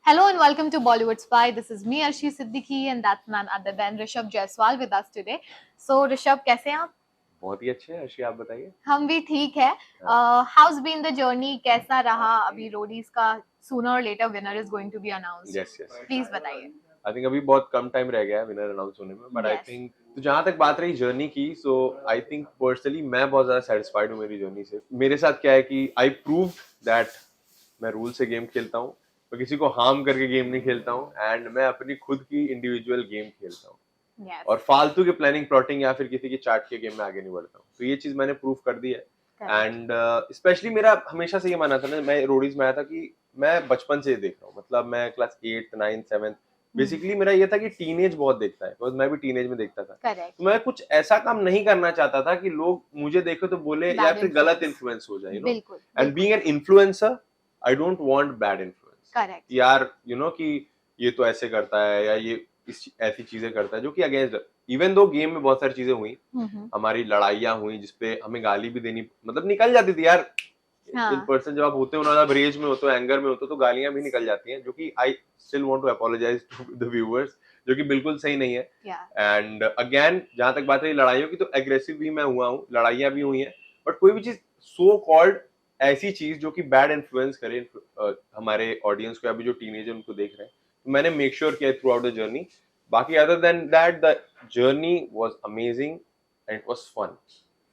Hello and welcome to Bollywood Spy. This is me, Arshi Siddiqui, and that's none other than Rishabh Jaiswal with us today. So, Rishabh, कैसे हैं आप? बहुत ही अच्छे हैं अर्शी, आप बताइए। हम भी ठीक है. How's been the journey? कैसा रहा? अभी रोडीज का sooner or later winner is going to be announced. Yes, yes. Please बताइए. आई थिंक अभी बहुत कम टाइम रह गया है विनर अनाउंस होने में, बट आई Yes. थिंक तो जहाँ तक बात रही जर्नी की, सो आई थिंक पर्सनली मैं बहुत ज्यादा सेटिस्फाइड हूँ मेरी जर्नी से। मेरे साथ क्या है कि आई प्रूव दैट मैं रूल से गेम खेलता हूँ, मैं किसी को हार्म करके गेम नहीं खेलता हूँ, एंड मैं अपनी खुद की इंडिविजुअल गेम खेलता हूँ। Yes. और फालतू के प्लानिंग प्लॉटिंग या फिर किसी की चार्ट के गेम में आगे नहीं बढ़ता हूँ। तो ये चीज मैंने प्रूव कर दी है। एंड स्पेशली मेरा हमेशा से ये माना था ना, मैं रोडीज में आया था कि मैं बचपन से देख रहा हूँ, मतलब मैं क्लास 8, 9, 7 बेसिकली मेरा ये था कि टीनेज बहुत देखता है, बिकॉज मैं भी टीनेज में देखता था। Correct. तो मैं कुछ ऐसा काम नहीं करना चाहता था कि लोग मुझे देखे तो बोले Bad या फिर गलत influence. इन्फ्लुएंस हो जाए, यू नो। बिल्कुल. And being an influencer I don't want bad influence. Correct. यार यू नो कि ये तो ऐसे करता है या ये ऐसी चीजें करता है जो कि अगेंस्ट, इवन दो गेम में बहुत सारी चीजें हुई, हमारी लड़ाइयाँ हुई जिसपे हमें गाली भी देनी मतलब निकल जाती थी यार। इन पर्सन जब आप होते हो ना, जब रेज में होते हो, एंगर में होते हो, तो गालियां भी निकल जाती हैं, जो कि I still want to apologize to the viewers, जो कि बिल्कुल सही नहीं है। एंड अगेन जहां तक बात रही लड़ाइयों की, तो एग्रेसिव भी मैं हुआ हूँ, लड़ाइयां भी हुई हैं, बट कोई भी चीज सो कॉल्ड ऐसी चीज जो कि बैड इन्फ्लुएंस करे हमारे ऑडियंस को या भी जो टीनेजर उनको देख रहे हैं, तो मैंने मेक श्योर किया थ्रू आउट द जर्नी। बाकी other than that the journey was amazing and it was fun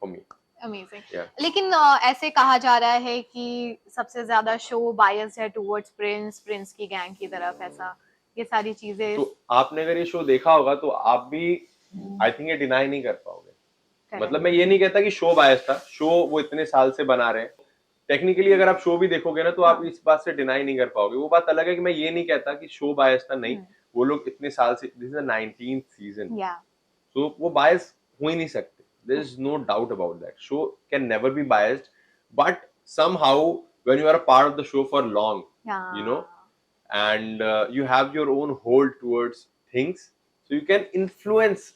for me. Amazing. Yeah. लेकिन ऐसे कहा जा रहा है कि सबसे ज्यादा शो बायस है टुवर्ड्स प्रिंस की गैंग की तरफ, ऐसा ये सारी चीजें। तो आपने अगर ये शो देखा होगा तो आप भी आई थिंक ये डिनाई नहीं कर पाओगे। मतलब मैं ये नहीं कहता कि शो बायस था, शो वो इतने साल से बना रहे हैं, टेक्निकली अगर आप शो भी देखोगे ना तो आप इस बात से डिनाई नहीं कर पाओगे। वो बात अलग है कि मैं ये नहीं कहता कि शो बायस था, नहीं, वो लोग इतने साल से, this is the 19th season, तो वो बायस हो ही नहीं सकते। there is no doubt about that. Show can never be biased, but somehow when you are a part of the show for long, you know, and you have your own hold towards things, so you can influence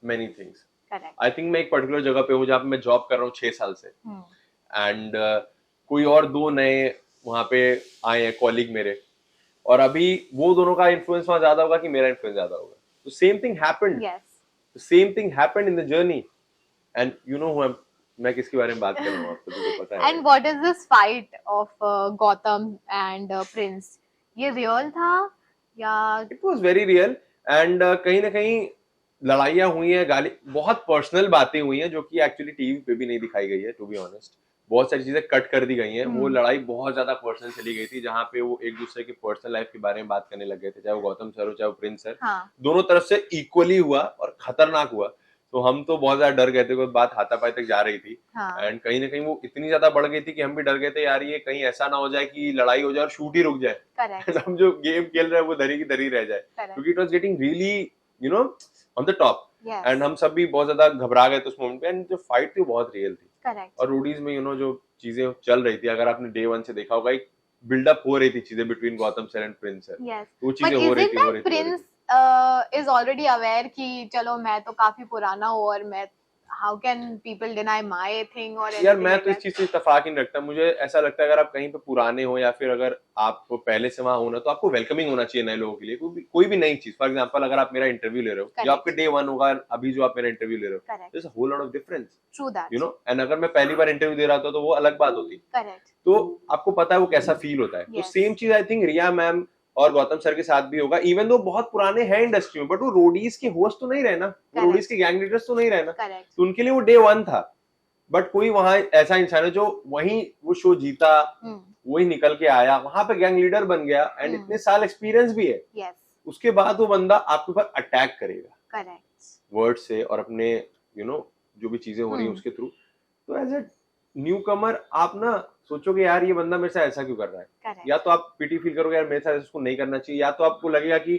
many things. Correct. I think मैं एक particular जगह पे हूँ जहाँ पे मैं job कर रहा हूँ 6 साल से, एंड कोई और दो नए वहाँ पे आए हैं कॉलीग मेरे, और अभी वो दोनों का इन्फ्लुएंस वहाँ ज्यादा होगा कि मेरा इन्फ्लुएंस ज्यादा होगा। तो same thing happened, the same thing happened in the journey, and you know who मैं किसके बारे में बात कर रहा हूँ, आपको तो पता है। And what is this fight of Gotham and Prince? ये real था या? It was very real, and कहीं ना कहीं लड़ाइयाँ हुई हैं, गाली, बहुत पर्सनल बातें हुई हैं जो कि एक्चुअली टीवी पे भी नहीं दिखाई गई है, टू बी ऑनेस्ट। बहुत सारी चीजें कट कर दी गई हैं। वो लड़ाई बहुत ज्यादा पर्सनल चली गई थी, जहाँ पे वो एक दूसरे के पर्सनल लाइफ के बारे में बात करने लग गए थे, चाहे वो गौतम सर हो चाहे वो प्रिंस सर। दोनों तरफ से इक्वली हुआ और खतरनाक हुआ। तो हम तो बहुत ज्यादा डर गए थे, कोई बात हाथापाई तक जा रही थी, एंड कहीं ना कहीं वो इतनी ज्यादा बढ़ गई थी कि हम भी डर गए थे, यार ये कहीं ऐसा ना हो जाए कि लड़ाई हो जाए और शूट ही रुक जाए, हम जो गेम खेल रहे हैं वो धरी की धरी रह जाए, क्योंकि it was getting really you know on the top, and हम सब भी बहुत ज्यादा घबरा गए थे उस मोमेंट पे, एंड जो फाइट थी वो बहुत रियल थी। और रोडीज में यू नो जो चीजें चल रही थी, अगर आपने डे 1 से देखा होगा, एक बिल्डअप हो रही थी चीजें between Gautam sir and Prince sir, वो चीजें हो रही थी। प्रिंस इज ऑलरेडी अवेयर कि चलो मैं तो काफी पुराना हूँ और मैं how can people deny my thing or anything? यार मैं तो इस चीज से इत्तेफाक ही नहीं रखता। मुझे ऐसा लगता है अगर आप कहीं पे पुराने हो या फिर अगर आप पहले से वहां हो ना, तो आपको वेलकमिंग होना चाहिए नए लोगों के लिए, कोई भी नई चीज। फॉर एग्जांपल अगर आप मेरा इंटरव्यू ले रहे हो, जो आपके डे 1 होगा, अभी जो आप मेरा इंटरव्यू ले रहे हो, there is a whole lot of difference, true that, you know. And अगर मैं पहली बार इंटरव्यू दे रहा था तो वो अलग बात होती, तो आपको पता है वो कैसा फील होता है। तो सेम चीज आई थिंक रिया मैम और गौतम सर के साथ भी होगा। इवन दो बहुत पुराने हैं इंडस्ट्री में, बट वो रोडीज के होस्ट तो नहीं रहे ना, वो रोडीज के गैंग लीडर्स तो नहीं रहे ना, तो उनके लिए वो डे 1 था। बट कोई वहां ऐसा इंसान है जो वहीं वो शो जीता, वही निकल के आया, वहां पे गैंग लीडर बन गया, एंड इतने साल एक्सपीरियंस भी है, उसके बाद वो बंदा आपके ऊपर अटैक करेगा वर्ड से और अपने यू नो जो भी चीजें हो रही है उसके थ्रू। तो एज ए न्यू कमर आप ना सोचोगे यार ये बंदा मेरे साथ ऐसा क्यों कर रहा है, या तो आप पिटी फील करोगे यार मेरे साथ इसको नहीं करना चाहिए, या तो आपको लगेगा कि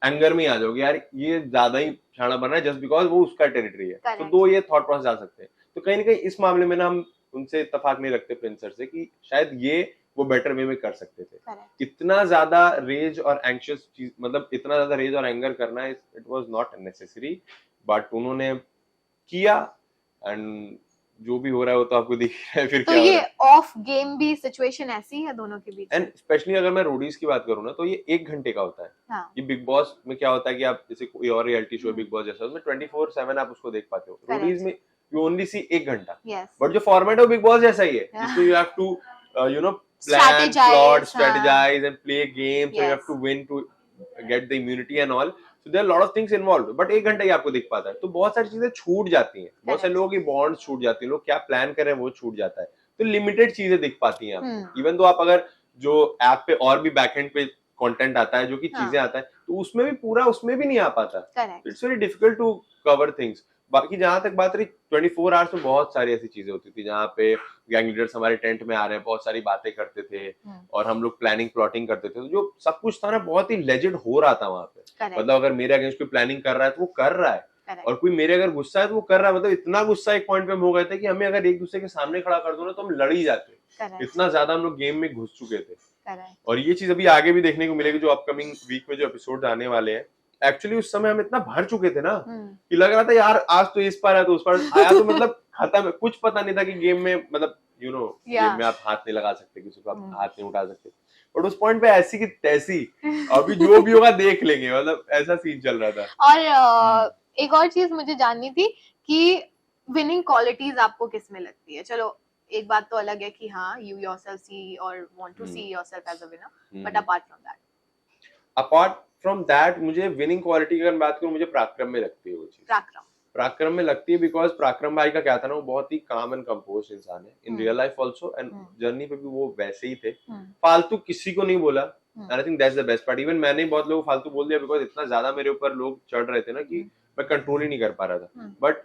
एंगर में आ जाओगे यार ये ज्यादा ही शाना बन रहा है जस्ट बिकॉज वो उसका टेरिटरी है। तो दो ये थॉट प्रोसेस आ सकते हैं। तो कहीं ना कहीं इस मामले में ना हम उनसे इत्तेफाक नहीं रखते प्रिंस सर से कि शायद ये वो बेटर वे में कर सकते थे। इतना ज्यादा रेज और एंग्शियस चीज, मतलब इतना ज्यादा रेज और एंगर करना it was not necessary, but उन्होंने किया, एंड जो भी हो रहा है वो तो आपको दिख रहा है फिर तो क्या ये हो रहा है। ऑफ गेम भी सिचुएशन ऐसी है दोनों के बीच एंड स्पेशली अगर मैं रोडीज की बात करूँ ना, तो ये 1 घंटे का होता है। हाँ ये बिग बॉस में क्या होता है कि आप जैसे कोई और रियलिटी शो हम्म, बिग बॉस जैसा, उसमें 24/7 आप उसको देख पाते हो। Correct. रोडीज में यू ओनली सी 1 घंटा, यस बट जो फॉर्मेट है वो बिग बॉस जैसा ही है, जिसमें you have to you know plan, plot, strategize, हाँ strategize and play games, you have yes to win to get the immunity and all. So there are lot of things involved, but 1 घंटा ही आपको दिख पाता है। तो बहुत सारी चीजें छूट जाती हैं, बहुत सारे Correct. लोगों की बॉन्ड छूट जाती है, लोग क्या प्लान कर रहे हैं वो छूट जाता है। तो लिमिटेड चीजें दिख पाती हैं आपको। इवन तो आप अगर जो ऐप पे और भी बैकएंड पे कंटेंट आता है, जो कि चीजें आता है, तो उसमें भी पूरा उसमें भी नहीं आ पाता। Correct it's very difficult to cover things. बाकी जहां तक बात रही 24 आवर्स में, बहुत सारी ऐसी चीजें होती थी जहाँ पे गैंग लीडर्स हमारे टेंट में आ रहे हैं, बहुत सारी बातें करते थे और हम लोग प्लानिंग प्लॉटिंग करते थे। तो जो सब कुछ था ना, बहुत ही लेजिड हो रहा था वहां पे। करेक्ट मतलब अगर मेरे अगेंस्ट कोई प्लानिंग कर रहा है तो वो कर रहा है, करेक्ट और कोई मेरे अगर गुस्सा है तो वो कर रहा है। मतलब इतना गुस्सा एक पॉइंट पे हम हो गए थे कि हमें अगर एक दूसरे के सामने खड़ा कर दो ना तो हम लड़ ही जाते। करेक्ट इतना ज्यादा हम लोग गेम में घुस चुके थे। करेक्ट और ये चीज अभी आगे भी देखने को मिलेगी, जो अपकमिंग वीक में जो एपिसोड आने वाले हैं। एक्चुअली उस समय हम इतना भर चुके थे ना कि लग रहा था यार आज तो इस पार है तो उस पार आया, तो मतलब खत्म। कुछ पता नहीं था कि गेम में, मतलब गेम में आप हाथ नहीं लगा सकते, किसी को आप हाथ नहीं उठा सकते। बट उस पॉइंट पे ऐसी की तैसी, अभी जो भी होगा देख लेंगे, मतलब ऐसा सीन चल रहा था। और एक और चीज मुझे जाननी थी कि विनिंग क्वालिटीज आपको किस में लगती है? चलो एक बात तो अलग है कि हाँ यू योरसेल्फ सी और want to see yourself as a winner, but apart from that मुझे विनिंग क्वालिटी की अगर बात करूं, मुझे पराक्रम में लगती है वो चीज। पराक्रम में लगती है बिकॉज पराक्रम भाई का क्या था ना, वो बहुत ही काम एंड कंपोज इंसान है in real life also, and journey पे भी वो वैसे ही थे। फालतू किसी को नहीं बोला, and I think that's the best part. Even मैंने बहुत लोगों को फालतू बोल दिया बिकॉज इतना ज्यादा मेरे ऊपर लोग चढ़ रहे थे ना कि मैं कंट्रोल ही नहीं कर पा रहा था। बट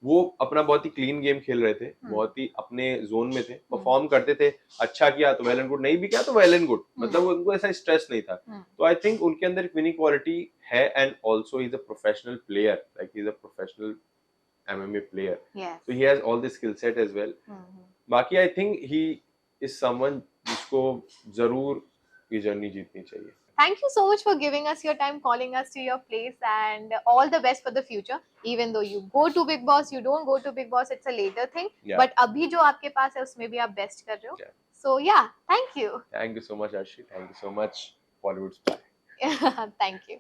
वो अपना बहुत ही क्लीन गेम खेल रहे थे, बहुत ही अपने जोन में थे, परफॉर्म करते थे। अच्छा किया तो वेल एंड गुड, नहीं भी किया तो वेल एंड गुड, मतलब उनको ऐसा स्ट्रेस नहीं था। तो आई थिंक उनके अंदर एक विनिंग क्वालिटी है, and also he is a professional player, like he is a professional MMA player. Yes. So he has all the skill set as well. बाकी I think he is someone जिसको जरूर ये journey जीतनी चाहिए। Thank you so much for giving us your time, calling us to your place, and all the best for the future. Even though you go to Big Boss, you don't go to Big Boss, it's a later thing. Yeah. But अभी जो आपके पास है उसमें भी आप best कर रहे हो. Yeah. So yeah, thank you. Thank you so much, Arshi. Thank you so much, Bollywood Spy. Thank you.